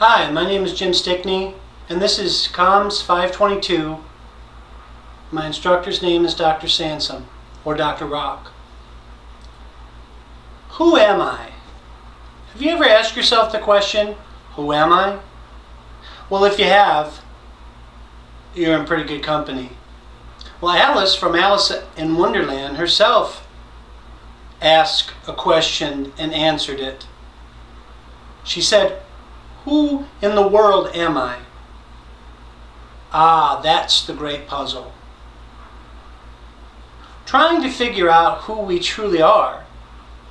Hi, my name is Jim Stickney, and this is Comms 522. My instructor's name is Dr. Sansom, or Dr. Rock. Who am I? Have you ever asked yourself the question, who am I? Well, if you have, you're in pretty good company. Well, Alice from Alice in Wonderland herself asked a question and answered it. She said, who in the world am I? Ah, that's the great puzzle. Trying to figure out who we truly are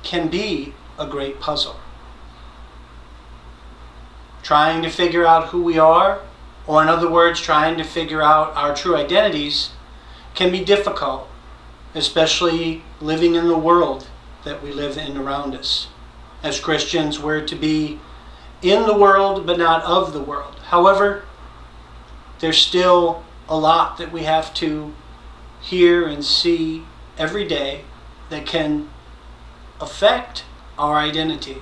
can be a great puzzle. Trying to figure out who we are, or in other words, trying to figure out our true identities, can be difficult, especially living in the world that we live in around us. As Christians, we're to be in the world, but not of the world. However, there's still a lot that we have to hear and see every day that can affect our identity.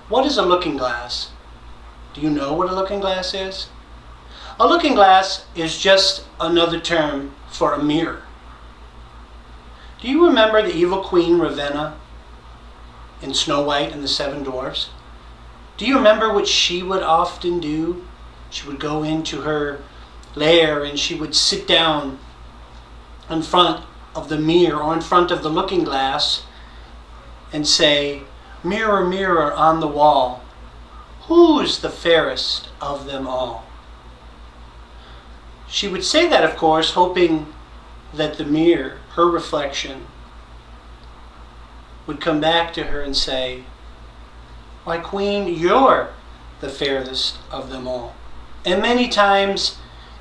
What is a looking glass? Do you know what a looking glass is? A looking glass is just another term for a mirror. Do you remember the evil Queen Ravenna in Snow White and the Seven Dwarfs? Do you remember what she would often do? She would go into her lair and she would sit down in front of the mirror or in front of the looking glass and say, "Mirror, mirror on the wall, who's the fairest of them all?" She would say that, of course, hoping that the mirror, her reflection, would come back to her and say, "Why, Queen, you're the fairest of them all." And many times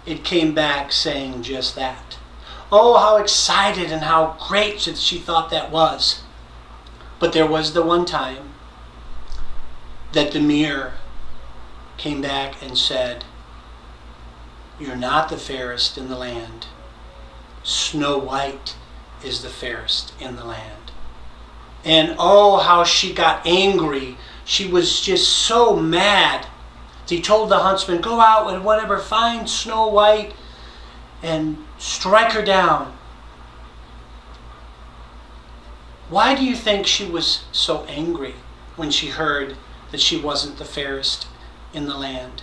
it came back saying just that. Oh, how excited and how great she thought that was. But there was the one time that the mirror came back and said, "You're not the fairest in the land. Snow White is the fairest in the land." And oh, how she got angry. She was just so mad. He told the huntsman, "Go out and whatever, find Snow White and strike her down." Why do you think she was so angry when she heard that she wasn't the fairest in the land?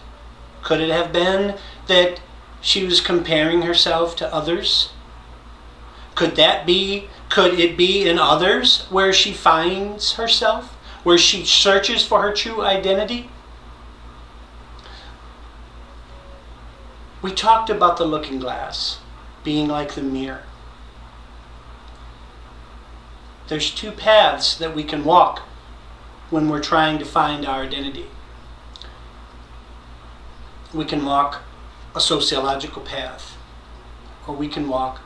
Could it have been that she was comparing herself to others? Could it be in others where she finds herself, where she searches for her true identity? We talked about the looking glass being like the mirror. There's two paths that we can walk when we're trying to find our identity. We can walk a sociological path, or we can walk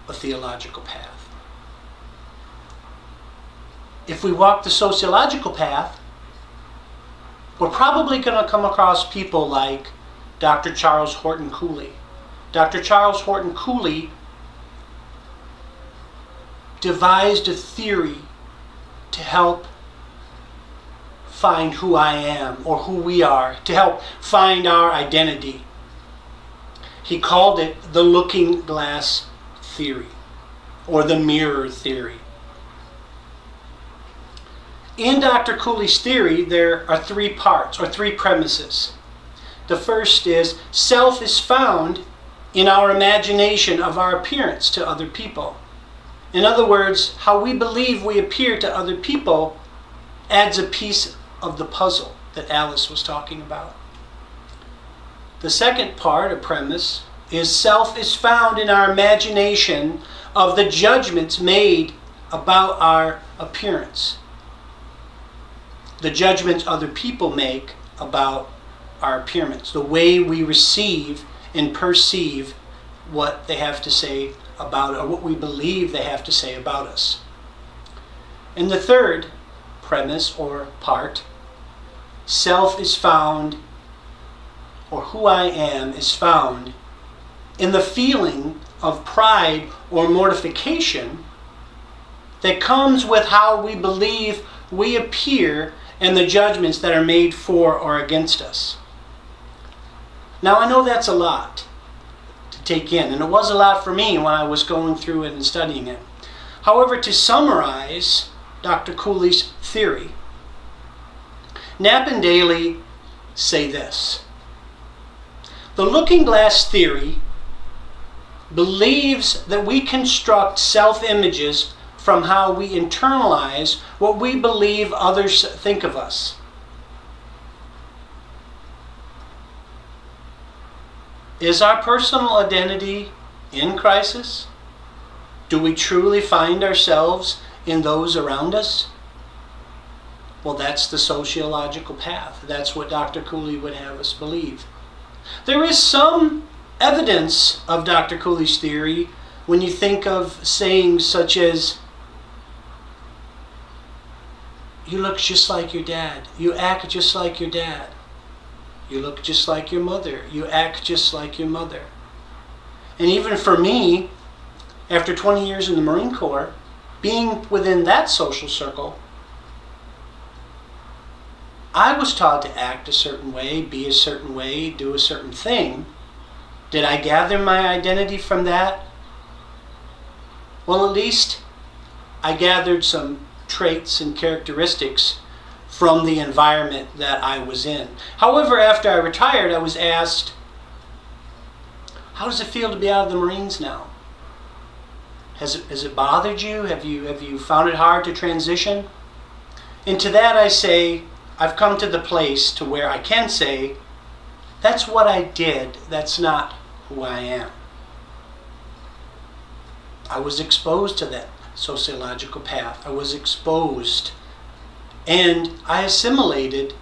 a theological path. If we walk the sociological path, we're probably going to come across people like Dr. Charles Horton Cooley. Dr. Charles Horton Cooley devised a theory to help find who I am or who we are, to help find our identity. He called it the looking glass theory or the mirror theory. In Dr. Cooley's theory, there are three parts or three premises. The first is self is found in our imagination of our appearance to other people. In other words, how we believe we appear to other people adds a piece of the puzzle that Alice was talking about. The second part, or premise, is self is found in our imagination of the judgments made about our appearance. The judgments other people make about our appearance, the way we receive and perceive what they have to say about it, or what we believe they have to say about us. And the third premise or part, self is found, or who I am is found in the feeling of pride or mortification that comes with how we believe we appear and the judgments that are made for or against us. Now, I know that's a lot to take in, and it was a lot for me when I was going through it and studying it. However, to summarize Dr. Cooley's theory, Knapp and Daly say this: the looking glass theory believes that we construct self-images from how we internalize what we believe others think of us. Is our personal identity in crisis? Do we truly find ourselves in those around us? Well, that's the sociological path. That's what Dr. Cooley would have us believe. There is some evidence of Dr. Cooley's theory when you think of sayings such as, you look just like your dad. You act just like your dad. You look just like your mother. You act just like your mother. And even for me, after 20 years in the Marine Corps, being within that social circle, I was taught to act a certain way, be a certain way, do a certain thing. Did I gather my identity from that? Well, at least I gathered some traits and characteristics from the environment that I was in. However, after I retired, I was asked, how does it feel to be out of the Marines now? Has it bothered you? Have you found it hard to transition? And to that I say, I've come to the place to where I can say, that's what I did, that's not who I am. I was exposed to that sociological path. I was exposed, and I assimilated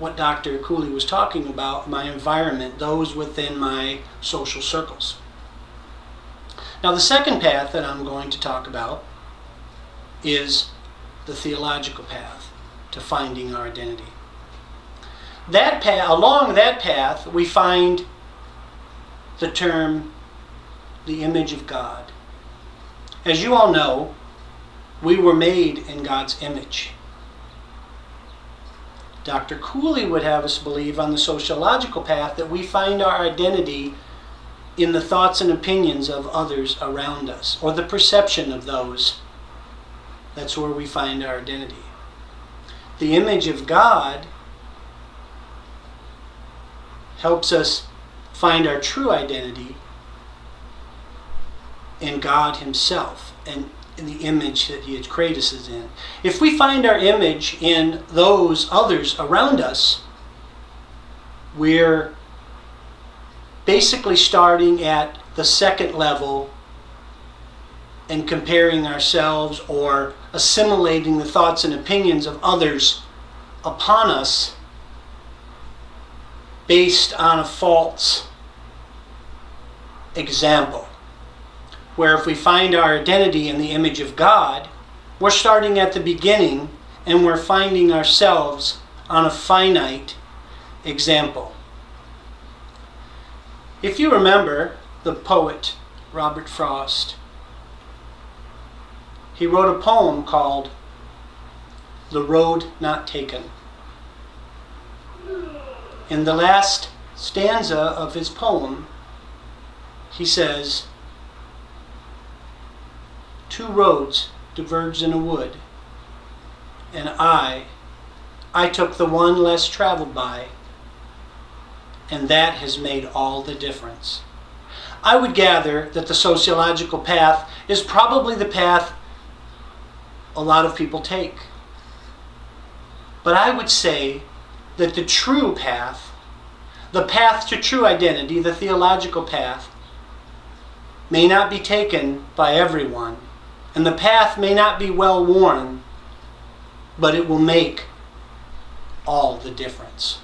what Dr. Cooley was talking about, my environment, those within my social circles. Now, the second path that I'm going to talk about is the theological path to finding our identity. That path, along that path, we find the term, the image of God. As you all know, we were made in God's image. Dr. Cooley would have us believe on the sociological path that we find our identity in the thoughts and opinions of others around us, or the perception of those. That's where we find our identity. The image of God helps us find our true identity in God Himself and in the image that He has created us in. If we find our image in those others around us, we're basically starting at the second level and comparing ourselves or assimilating the thoughts and opinions of others upon us based on a false example. Where if we find our identity in the image of God, we're starting at the beginning and we're finding ourselves on a finite example. If you remember the poet Robert Frost, he wrote a poem called The Road Not Taken. In the last stanza of his poem, he says, two roads diverged in a wood, and I took the one less traveled by, and that has made all the difference. I would gather that the sociological path is probably the path a lot of people take. But I would say that the true path, the path to true identity, the theological path, may not be taken by everyone, and the path may not be well worn, but it will make all the difference.